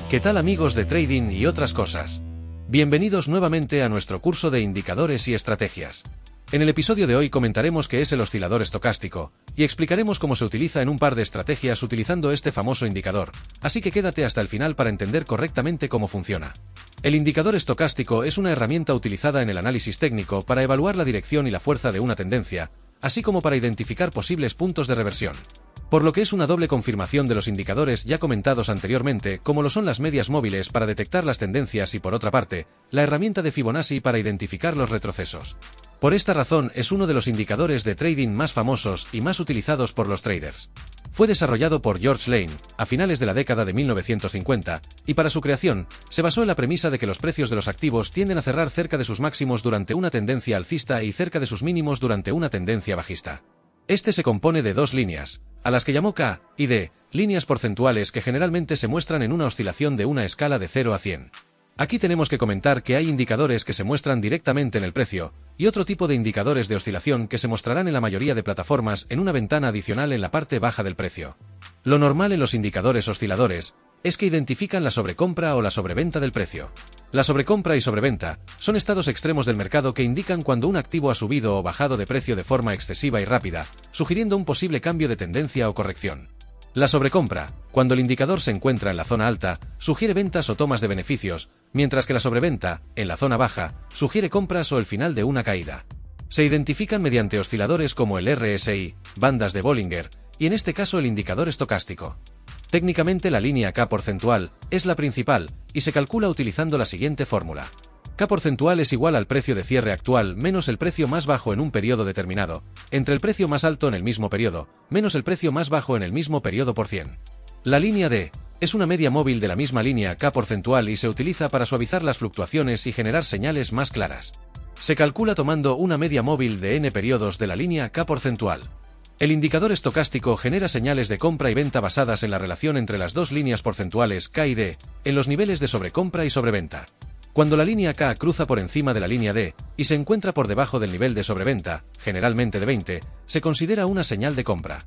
¿Qué tal amigos de trading y otras cosas? Bienvenidos nuevamente a nuestro curso de indicadores y estrategias. En el episodio de hoy comentaremos qué es el oscilador estocástico, y explicaremos cómo se utiliza en un par de estrategias utilizando este famoso indicador, así que quédate hasta el final para entender correctamente cómo funciona. El indicador estocástico es una herramienta utilizada en el análisis técnico para evaluar la dirección y la fuerza de una tendencia, así como para identificar posibles puntos de reversión. Por lo que es una doble confirmación de los indicadores ya comentados anteriormente, como lo son las medias móviles para detectar las tendencias y por otra parte, la herramienta de Fibonacci para identificar los retrocesos. Por esta razón es uno de los indicadores de trading más famosos y más utilizados por los traders. Fue desarrollado por George Lane, a finales de la década de 1950, y para su creación, se basó en la premisa de que los precios de los activos tienden a cerrar cerca de sus máximos durante una tendencia alcista y cerca de sus mínimos durante una tendencia bajista. Este se compone de dos líneas, a las que llamó K y D, líneas porcentuales que generalmente se muestran en una oscilación de una escala de 0 a 100. Aquí tenemos que comentar que hay indicadores que se muestran directamente en el precio, y otro tipo de indicadores de oscilación que se mostrarán en la mayoría de plataformas en una ventana adicional en la parte baja del precio. Lo normal en los indicadores osciladores es que identifican la sobrecompra o la sobreventa del precio. La sobrecompra y sobreventa son estados extremos del mercado que indican cuando un activo ha subido o bajado de precio de forma excesiva y rápida, sugiriendo un posible cambio de tendencia o corrección. La sobrecompra, cuando el indicador se encuentra en la zona alta, sugiere ventas o tomas de beneficios, mientras que la sobreventa, en la zona baja, sugiere compras o el final de una caída. Se identifican mediante osciladores como el RSI, bandas de Bollinger, y en este caso el indicador estocástico. Técnicamente la línea K porcentual es la principal, y se calcula utilizando la siguiente fórmula. K porcentual es igual al precio de cierre actual menos el precio más bajo en un periodo determinado, entre el precio más alto en el mismo periodo, menos el precio más bajo en el mismo periodo por 100. La línea D es una media móvil de la misma línea K porcentual y se utiliza para suavizar las fluctuaciones y generar señales más claras. Se calcula tomando una media móvil de n periodos de la línea K porcentual. El indicador estocástico genera señales de compra y venta basadas en la relación entre las dos líneas porcentuales K y D, en los niveles de sobrecompra y sobreventa. Cuando la línea K cruza por encima de la línea D y se encuentra por debajo del nivel de sobreventa, generalmente de 20, se considera una señal de compra.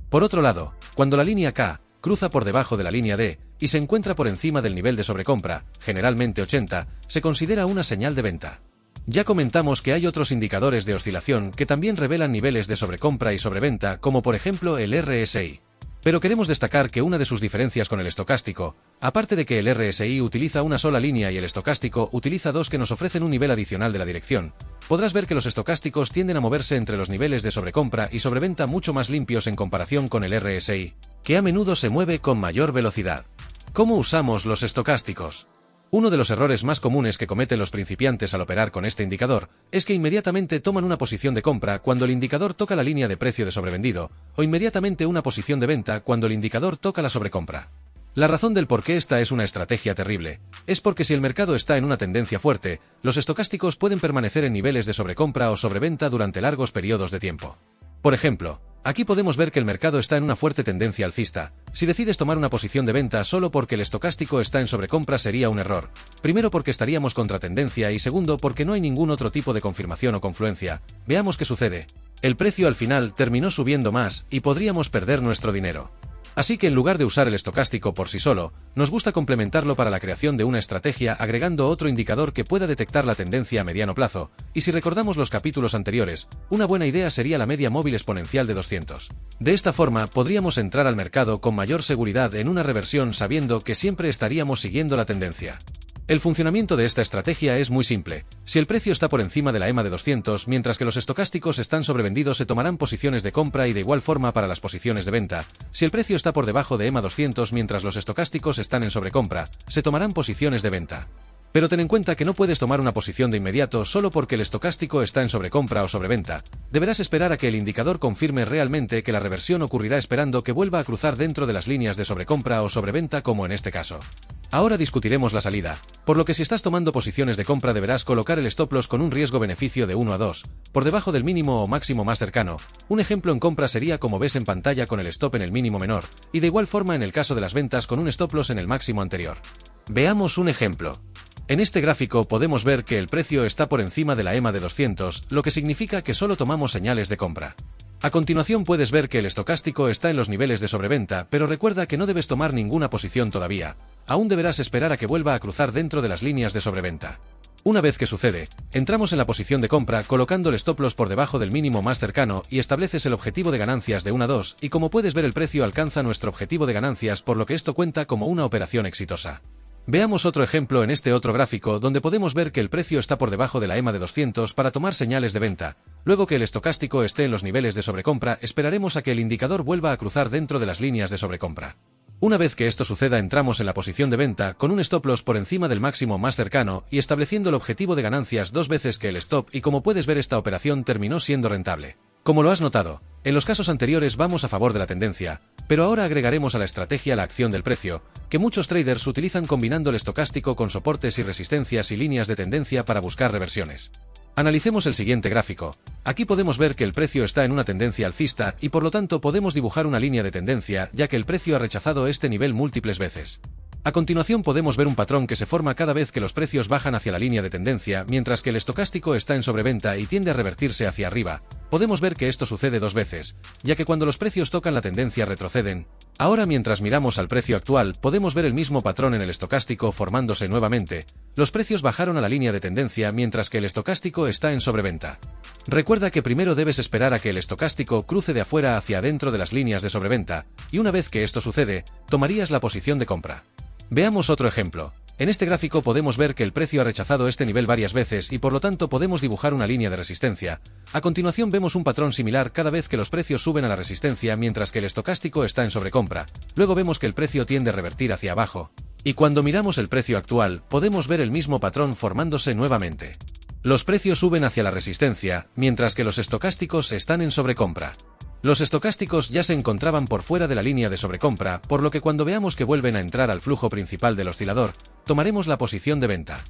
Por otro lado, cuando la línea K cruza por debajo de la línea D y se encuentra por encima del nivel de sobrecompra, generalmente 80, se considera una señal de venta. Ya comentamos que hay otros indicadores de oscilación que también revelan niveles de sobrecompra y sobreventa, como por ejemplo el RSI. Pero queremos destacar que una de sus diferencias con el estocástico, aparte de que el RSI utiliza una sola línea y el estocástico utiliza dos que nos ofrecen un nivel adicional de la dirección, podrás ver que los estocásticos tienden a moverse entre los niveles de sobrecompra y sobreventa mucho más limpios en comparación con el RSI, que a menudo se mueve con mayor velocidad. ¿Cómo usamos los estocásticos? Uno de los errores más comunes que cometen los principiantes al operar con este indicador es que inmediatamente toman una posición de compra cuando el indicador toca la línea de precio de sobrevendido, o inmediatamente una posición de venta cuando el indicador toca la sobrecompra. La razón del por qué esta es una estrategia terrible es porque si el mercado está en una tendencia fuerte, los estocásticos pueden permanecer en niveles de sobrecompra o sobreventa durante largos periodos de tiempo. Por ejemplo, aquí podemos ver que el mercado está en una fuerte tendencia alcista. Si decides tomar una posición de venta solo porque el estocástico está en sobrecompra sería un error. Primero porque estaríamos contra tendencia y segundo porque no hay ningún otro tipo de confirmación o confluencia. Veamos qué sucede. El precio al final terminó subiendo más y podríamos perder nuestro dinero. Así que en lugar de usar el estocástico por sí solo, nos gusta complementarlo para la creación de una estrategia agregando otro indicador que pueda detectar la tendencia a mediano plazo, y si recordamos los capítulos anteriores, una buena idea sería la media móvil exponencial de 200. De esta forma podríamos entrar al mercado con mayor seguridad en una reversión sabiendo que siempre estaríamos siguiendo la tendencia. El funcionamiento de esta estrategia es muy simple. Si el precio está por encima de la EMA de 200, mientras que los estocásticos están sobrevendidos, se tomarán posiciones de compra y de igual forma para las posiciones de venta. Si el precio está por debajo de EMA 200, mientras los estocásticos están en sobrecompra, se tomarán posiciones de venta. Pero ten en cuenta que no puedes tomar una posición de inmediato solo porque el estocástico está en sobrecompra o sobreventa. Deberás esperar a que el indicador confirme realmente que la reversión ocurrirá esperando que vuelva a cruzar dentro de las líneas de sobrecompra o sobreventa como en este caso. Ahora discutiremos la salida, por lo que si estás tomando posiciones de compra deberás colocar el stop loss con un riesgo-beneficio de 1 a 2, por debajo del mínimo o máximo más cercano. Un ejemplo en compra sería como ves en pantalla con el stop en el mínimo menor, y de igual forma en el caso de las ventas con un stop loss en el máximo anterior. Veamos un ejemplo. En este gráfico podemos ver que el precio está por encima de la EMA de 200, lo que significa que solo tomamos señales de compra. A continuación puedes ver que el estocástico está en los niveles de sobreventa, pero recuerda que no debes tomar ninguna posición todavía. aún deberás esperar a que vuelva a cruzar dentro de las líneas de sobreventa. Una vez que sucede, entramos en la posición de compra colocando el stop loss por debajo del mínimo más cercano y estableces el objetivo de ganancias de 1 a 2 y como puedes ver el precio alcanza nuestro objetivo de ganancias por lo que esto cuenta como una operación exitosa. Veamos otro ejemplo en este otro gráfico donde podemos ver que el precio está por debajo de la EMA de 200 para tomar señales de venta. Luego que el estocástico esté en los niveles de sobrecompra, esperaremos a que el indicador vuelva a cruzar dentro de las líneas de sobrecompra. Una vez que esto suceda, entramos en la posición de venta con un stop loss por encima del máximo más cercano y estableciendo el objetivo de ganancias 2 veces que el stop y como puedes ver esta operación terminó siendo rentable. Como lo has notado, en los casos anteriores vamos a favor de la tendencia, pero ahora agregaremos a la estrategia la acción del precio, que muchos traders utilizan combinando el estocástico con soportes y resistencias y líneas de tendencia para buscar reversiones. Analicemos el siguiente gráfico. Aquí podemos ver que el precio está en una tendencia alcista y por lo tanto podemos dibujar una línea de tendencia ya que el precio ha rechazado este nivel múltiples veces. A continuación podemos ver un patrón que se forma cada vez que los precios bajan hacia la línea de tendencia mientras que el estocástico está en sobreventa y tiende a revertirse hacia arriba. Podemos ver que esto sucede 2 veces, ya que cuando los precios tocan la tendencia retroceden. Ahora mientras miramos al precio actual podemos ver el mismo patrón en el estocástico formándose nuevamente. Los precios bajaron a la línea de tendencia mientras que el estocástico está en sobreventa. Recuerda que primero debes esperar a que el estocástico cruce de afuera hacia adentro de las líneas de sobreventa, y una vez que esto sucede, tomarías la posición de compra. Veamos otro ejemplo. En este gráfico podemos ver que el precio ha rechazado este nivel varias veces y por lo tanto podemos dibujar una línea de resistencia. A continuación vemos un patrón similar cada vez que los precios suben a la resistencia mientras que el estocástico está en sobrecompra. Luego vemos que el precio tiende a revertir hacia abajo. Y cuando miramos el precio actual, podemos ver el mismo patrón formándose nuevamente. Los precios suben hacia la resistencia, mientras que los estocásticos están en sobrecompra. Los estocásticos ya se encontraban por fuera de la línea de sobrecompra, por lo que cuando veamos que vuelven a entrar al flujo principal del oscilador, tomaremos la posición de venta.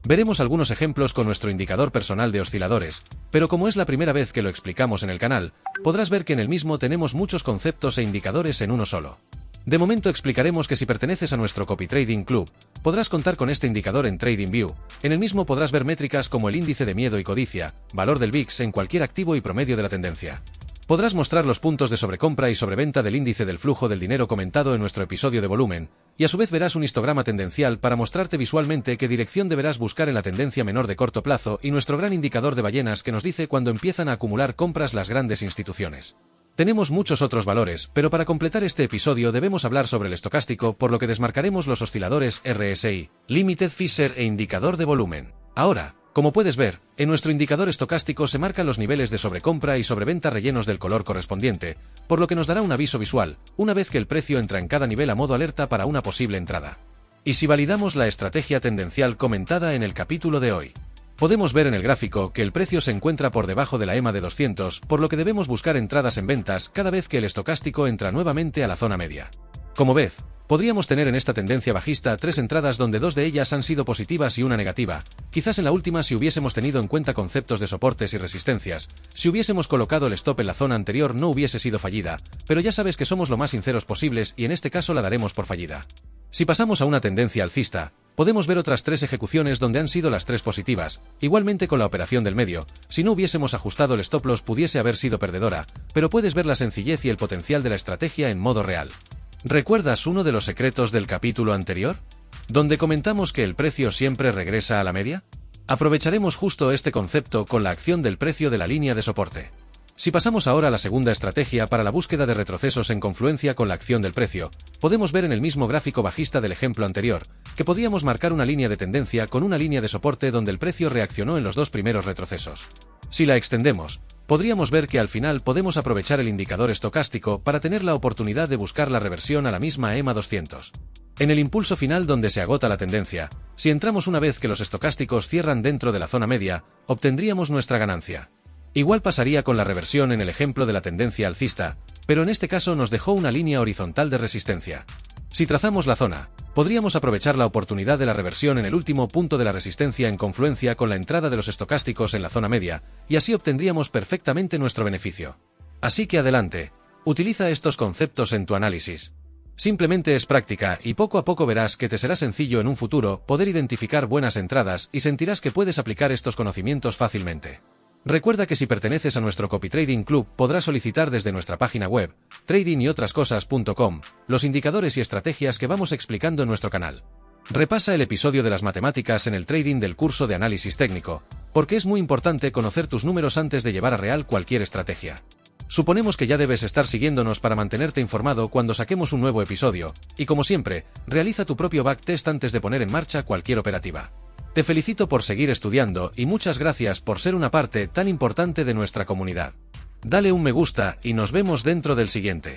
Veremos algunos ejemplos con nuestro indicador personal de osciladores, pero como es la primera vez que lo explicamos en el canal, podrás ver que en el mismo tenemos muchos conceptos e indicadores en uno solo. De momento explicaremos que si perteneces a nuestro Copy Trading Club, podrás contar con este indicador en TradingView. En el mismo podrás ver métricas como el índice de miedo y codicia, valor del VIX en cualquier activo y promedio de la tendencia. Podrás mostrar los puntos de sobrecompra y sobreventa del índice del flujo del dinero comentado en nuestro episodio de volumen, y a su vez verás un histograma tendencial para mostrarte visualmente qué dirección deberás buscar en la tendencia menor de corto plazo y nuestro gran indicador de ballenas que nos dice cuándo empiezan a acumular compras las grandes instituciones. Tenemos muchos otros valores, pero para completar este episodio debemos hablar sobre el estocástico, por lo que desmarcaremos los osciladores RSI, Limited Fisher e indicador de volumen. Ahora, como puedes ver, en nuestro indicador estocástico se marcan los niveles de sobrecompra y sobreventa rellenos del color correspondiente, por lo que nos dará un aviso visual, una vez que el precio entra en cada nivel a modo alerta para una posible entrada. Y si validamos la estrategia tendencial comentada en el capítulo de hoy, podemos ver en el gráfico que el precio se encuentra por debajo de la EMA de 200, por lo que debemos buscar entradas en ventas cada vez que el estocástico entra nuevamente a la zona media. Como ves, podríamos tener en esta tendencia bajista 3 entradas donde 2 de ellas han sido positivas y una negativa. Quizás en la última si hubiésemos tenido en cuenta conceptos de soportes y resistencias, si hubiésemos colocado el stop en la zona anterior no hubiese sido fallida, pero ya sabes que somos lo más sinceros posibles y en este caso la daremos por fallida. Si pasamos a una tendencia alcista, podemos ver otras 3 ejecuciones donde han sido las 3 positivas, igualmente con la operación del medio. Si no hubiésemos ajustado el stop loss pudiese haber sido perdedora, pero puedes ver la sencillez y el potencial de la estrategia en modo real. ¿Recuerdas uno de los secretos del capítulo anterior? ¿Donde comentamos que el precio siempre regresa a la media? Aprovecharemos justo este concepto con la acción del precio de la línea de soporte. Si pasamos ahora a la segunda estrategia para la búsqueda de retrocesos en confluencia con la acción del precio, podemos ver en el mismo gráfico bajista del ejemplo anterior, que podíamos marcar una línea de tendencia con una línea de soporte donde el precio reaccionó en los 2 primeros retrocesos. Si la extendemos, podríamos ver que al final podemos aprovechar el indicador estocástico para tener la oportunidad de buscar la reversión a la misma EMA 200. En el impulso final donde se agota la tendencia, si entramos una vez que los estocásticos cierran dentro de la zona media, obtendríamos nuestra ganancia. Igual pasaría con la reversión en el ejemplo de la tendencia alcista, pero en este caso nos dejó una línea horizontal de resistencia. Si trazamos la zona, podríamos aprovechar la oportunidad de la reversión en el último punto de la resistencia en confluencia con la entrada de los estocásticos en la zona media, y así obtendríamos perfectamente nuestro beneficio. Así que adelante, utiliza estos conceptos en tu análisis. Simplemente es práctica y poco a poco verás que te será sencillo en un futuro poder identificar buenas entradas y sentirás que puedes aplicar estos conocimientos fácilmente. Recuerda que si perteneces a nuestro Copy Trading Club podrás solicitar desde nuestra página web, tradingotrascosas.com, los indicadores y estrategias que vamos explicando en nuestro canal. Repasa el episodio de las matemáticas en el trading del curso de análisis técnico, porque es muy importante conocer tus números antes de llevar a real cualquier estrategia. Suponemos que ya debes estar siguiéndonos para mantenerte informado cuando saquemos un nuevo episodio, y como siempre, realiza tu propio backtest antes de poner en marcha cualquier operativa. Te felicito por seguir estudiando y muchas gracias por ser una parte tan importante de nuestra comunidad. Dale un me gusta y nos vemos dentro del siguiente.